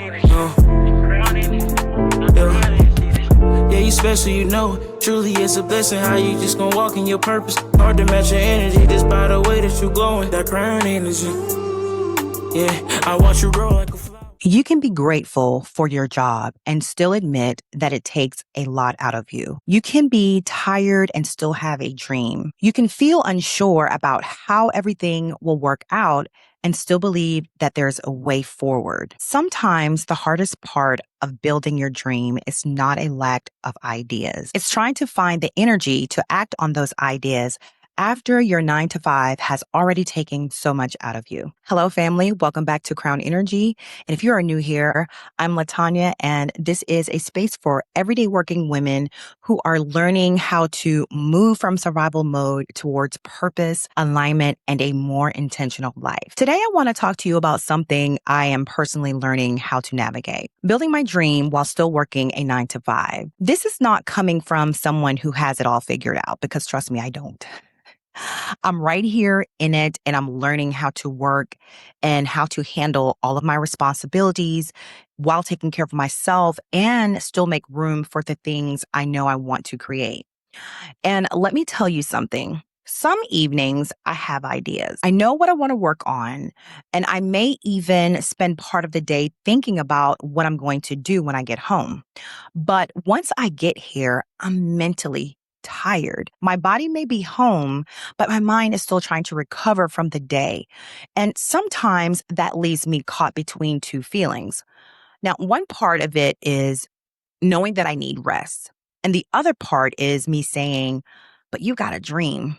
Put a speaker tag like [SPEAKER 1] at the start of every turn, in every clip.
[SPEAKER 1] Yeah, you special, you know it. Truly, it's a blessing how you just gon' walk in your purpose. Hard to match your energy just by the way that you glowing. That crown energy. Yeah, I watch you grow like a flower.
[SPEAKER 2] You can be grateful for your job and still admit that it takes a lot out of you. You can be tired and still have a dream. You can feel unsure about how everything will work out and still believe that there's a way forward. Sometimes the hardest part of building your dream is not a lack of ideas. It's trying to find the energy to act on those ideas after your 9 to 5 has already taken so much out of you. Hello, family. Welcome back to Crown Energy. And if you are new here, I'm LaTanya, and this is a space for everyday working women who are learning how to move from survival mode towards purpose, alignment, and a more intentional life. Today, I want to talk to you about something I am personally learning how to navigate. Building my dream while still working a 9 to 5. This is not coming from someone who has it all figured out, because trust me, I don't. I'm right here in it, and I'm learning how to work and how to handle all of my responsibilities while taking care of myself and still make room for the things I know I want to create. And let me tell you something. Some evenings I have ideas. I know what I want to work on, and I may even spend part of the day thinking about what I'm going to do when I get home. But once I get here, I'm mentally tired. My body may be home, but my mind is still trying to recover from the day. And sometimes that leaves me caught between two feelings. Now, one part of it is knowing that I need rest. And the other part is me saying, but you got a dream.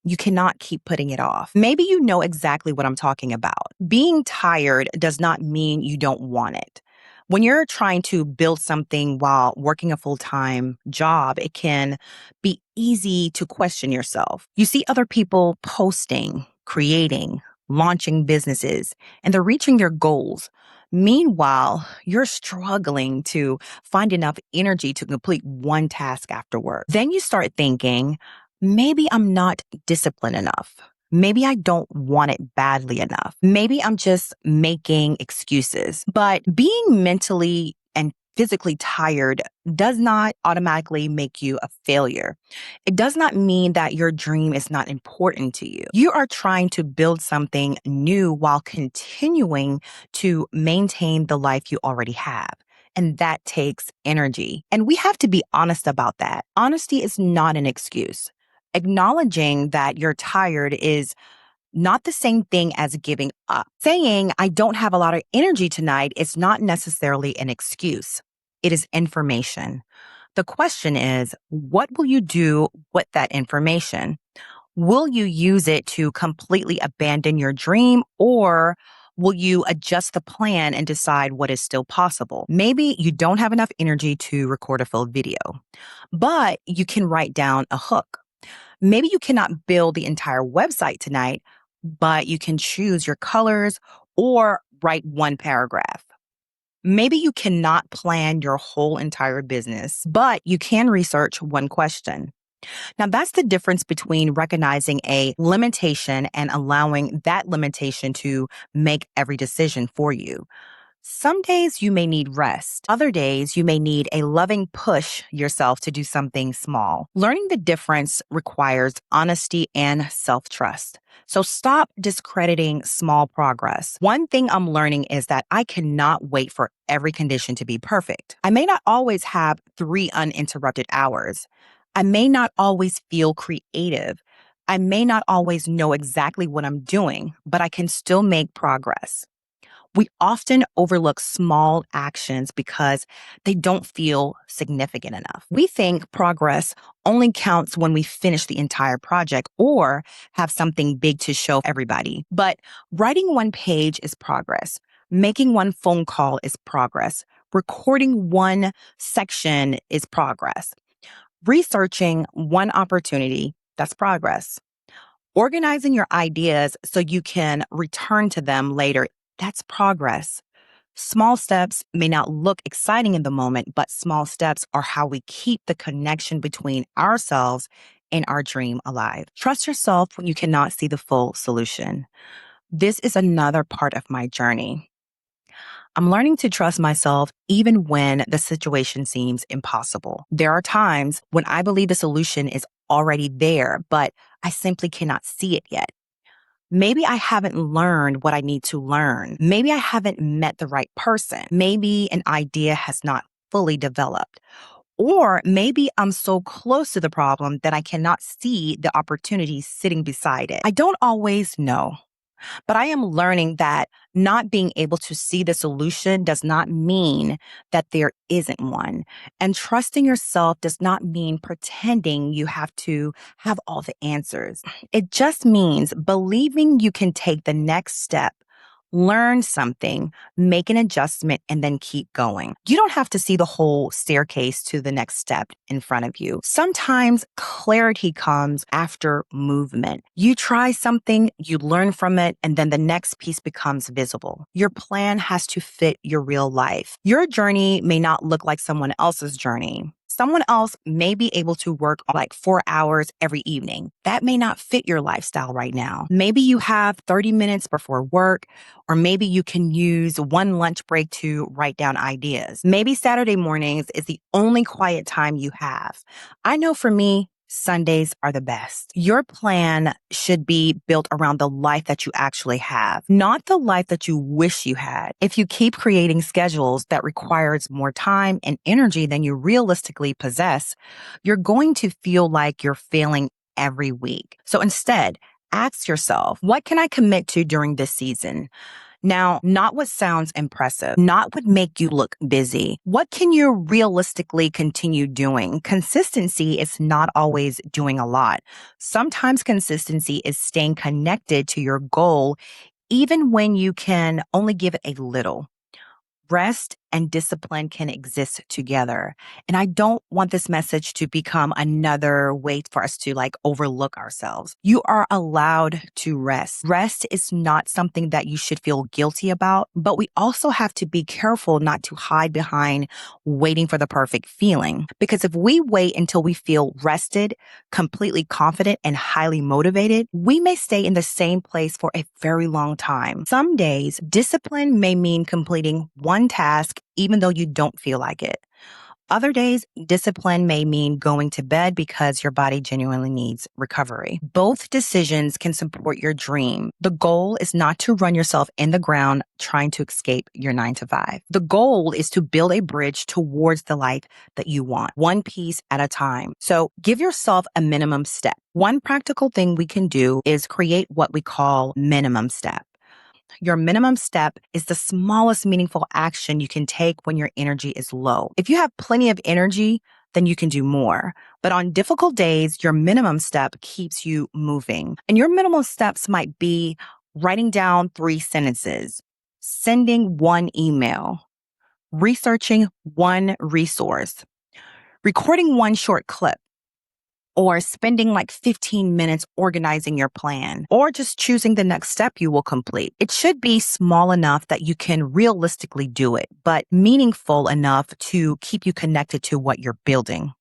[SPEAKER 2] You cannot keep putting it off. Maybe you know exactly what I'm talking about. Being tired does not mean you don't want it. When you're trying to build something while working a full-time job, it can be easy to question yourself. You see other people posting, creating, launching businesses, and they're reaching their goals. Meanwhile, you're struggling to find enough energy to complete one task after work. Then you start thinking, maybe I'm not disciplined enough. Maybe I don't want it badly enough. Maybe I'm just making excuses. But being mentally and physically tired does not automatically make you a failure. It does not mean that your dream is not important to you. You are trying to build something new while continuing to maintain the life you already have. And that takes energy. And we have to be honest about that. Honesty is not an excuse. Acknowledging that you're tired is not the same thing as giving up. Saying, I don't have a lot of energy tonight is not necessarily an excuse. It is information. The question is, what will you do with that information? Will you use it to completely abandon your dream, or will you adjust the plan and decide what is still possible? Maybe you don't have enough energy to record a full video, but you can write down a hook. Maybe you cannot build the entire website tonight, but you can choose your colors or write one paragraph. Maybe you cannot plan your whole entire business, but you can research one question. Now, that's the difference between recognizing a limitation and allowing that limitation to make every decision for you. Some days you may need rest. Other days you may need a loving push yourself to do something small. Learning the difference requires honesty and self-trust. So stop discrediting small progress. One thing I'm learning is that I cannot wait for every condition to be perfect. I may not always have 3 uninterrupted hours. I may not always feel creative. I may not always know exactly what I'm doing, but I can still make progress. We often overlook small actions because they don't feel significant enough. We think progress only counts when we finish the entire project or have something big to show everybody. But writing one page is progress. Making one phone call is progress. Recording one section is progress. Researching one opportunity, that's progress. Organizing your ideas so you can return to them later, that's progress. Small steps may not look exciting in the moment, but small steps are how we keep the connection between ourselves and our dream alive. Trust yourself when you cannot see the full solution. This is another part of my journey. I'm learning to trust myself even when the situation seems impossible. There are times when I believe the solution is already there, but I simply cannot see it yet. Maybe I haven't learned what I need to learn. Maybe I haven't met the right person. Maybe an idea has not fully developed. Or maybe I'm so close to the problem that I cannot see the opportunity sitting beside it. I don't always know. But I am learning that not being able to see the solution does not mean that there isn't one. And trusting yourself does not mean pretending you have to have all the answers. It just means believing you can take the next step, learn something, make an adjustment, and then keep going. You don't have to see the whole staircase to the next step in front of you. Sometimes clarity comes after movement. You try something, you learn from it, and then the next piece becomes visible. Your plan has to fit your real life. Your journey may not look like someone else's journey. Someone else may be able to work like 4 hours every evening. That may not fit your lifestyle right now. Maybe you have 30 minutes before work, or maybe you can use one lunch break to write down ideas. Maybe Saturday mornings is the only quiet time you have. I know for me, Sundays are the best. Your plan should be built around the life that you actually have, not the life that you wish you had. If you keep creating schedules that requires more time and energy than you realistically possess, you're going to feel like you're failing every week. So instead, ask yourself, what can I commit to during this season? Now, not what sounds impressive, not what make you look busy. What can you realistically continue doing? Consistency is not always doing a lot. Sometimes consistency is staying connected to your goal, even when you can only give it a little. Rest and discipline can exist together. And I don't want this message to become another way for us to overlook ourselves. You are allowed to rest. Rest is not something that you should feel guilty about, but we also have to be careful not to hide behind waiting for the perfect feeling. Because if we wait until we feel rested, completely confident, and highly motivated, we may stay in the same place for a very long time. Some days, discipline may mean completing one task even though you don't feel like it. Other days, discipline may mean going to bed because your body genuinely needs recovery. Both decisions can support your dream. The goal is not to run yourself in the ground trying to escape your 9 to 5. The goal is to build a bridge towards the life that you want, one piece at a time. So give yourself a minimum step. One practical thing we can do is create what we call minimum step. Your minimum step is the smallest meaningful action you can take when your energy is low. If you have plenty of energy, then you can do more. But on difficult days, your minimum step keeps you moving. And your minimum steps might be writing down 3 sentences, sending 1 email, researching 1 resource, recording 1 short clip, or spending 15 minutes organizing your plan, or just choosing the next step you will complete. It should be small enough that you can realistically do it, but meaningful enough to keep you connected to what you're building.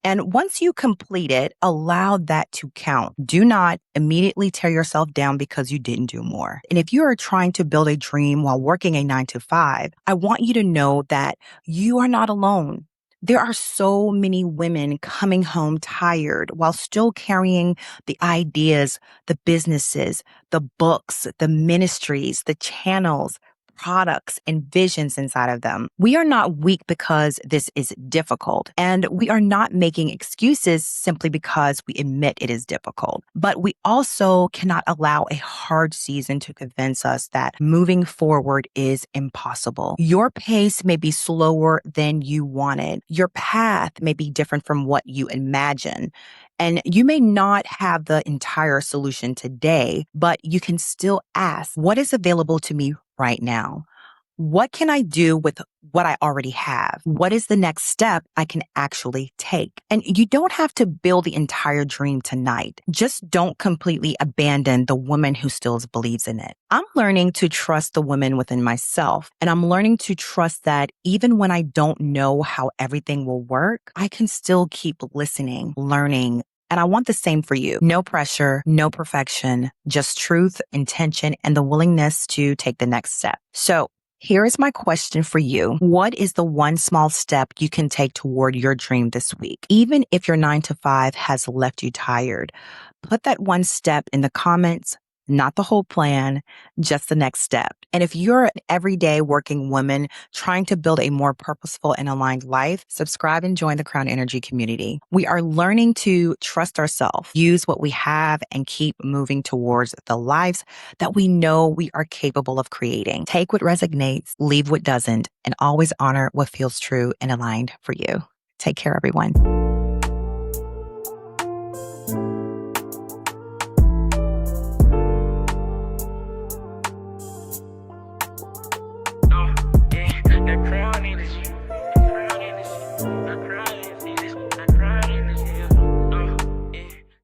[SPEAKER 2] And once you complete it, allow that to count. Do not immediately tear yourself down because you didn't do more. And if you are trying to build a dream while working a 9 to 5, I want you to know that you are not alone. There are so many women coming home tired while still carrying the ideas, the businesses, the books, the ministries, the channels, products, and visions inside of them. We are not weak because this is difficult, and we are not making excuses simply because we admit it is difficult. But we also cannot allow a hard season to convince us that moving forward is impossible. Your pace may be slower than you wanted. Your path may be different from what you imagine. And you may not have the entire solution today, but you can still ask, what is available to me right now? What can I do with what I already have? What is the next step I can actually take? And you don't have to build the entire dream tonight. Just don't completely abandon the woman who still believes in it. I'm learning to trust the woman within myself, and I'm learning to trust that even when I don't know how everything will work, I can still keep listening, learning. And I want the same for you. No pressure, no perfection, just truth, intention, and the willingness to take the next step. So Here is my question for you. What is the one small step you can take toward your dream this week? Even if your 9 to 5 has left you tired, put that one step in the comments, not the whole plan, just the next step. And if you're an everyday working woman trying to build a more purposeful and aligned life, subscribe and join the Crown Energy community. We are learning to trust ourselves, use what we have, and keep moving towards the lives that we know we are capable of creating. Take what resonates, leave what doesn't, and always honor what feels true and aligned for you. Take care, everyone.
[SPEAKER 1] That crown